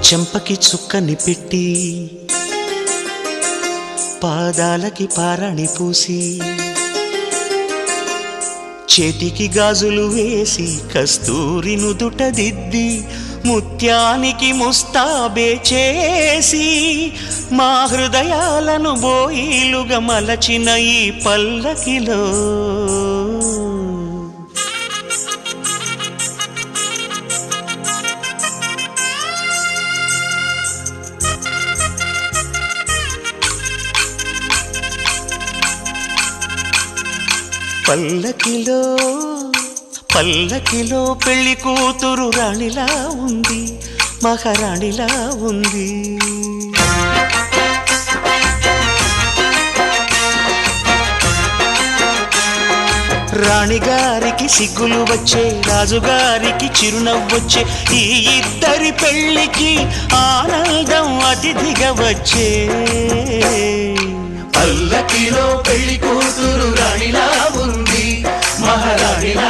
చెంపకి చుక్కని పెట్టి పాదాలకి పారాణి పూసి చేతికి గాజులు వేసి కస్తూరి నుదుట దిద్ది ముత్యానికి ముస్తాబే చేసి మా హృదయాలను బోయిలుగా మలచిన ఈ పల్లకిలో పల్లకిలో పల్లకిలో పెళ్లి కూతురు రాణిలా ఉంది, మహారాణిలా ఉంది. రాణిగారికి సిగ్గులు వచ్చే, రాజుగారికి చిరునవ్వొచ్చే, ఈ ఇద్దరి పెళ్లికి ఆనందం అతిథిగా వచ్చే. పల్లకిలో పెళ్లి కూతురు రాణిలా ఉంది, మహారాణిలా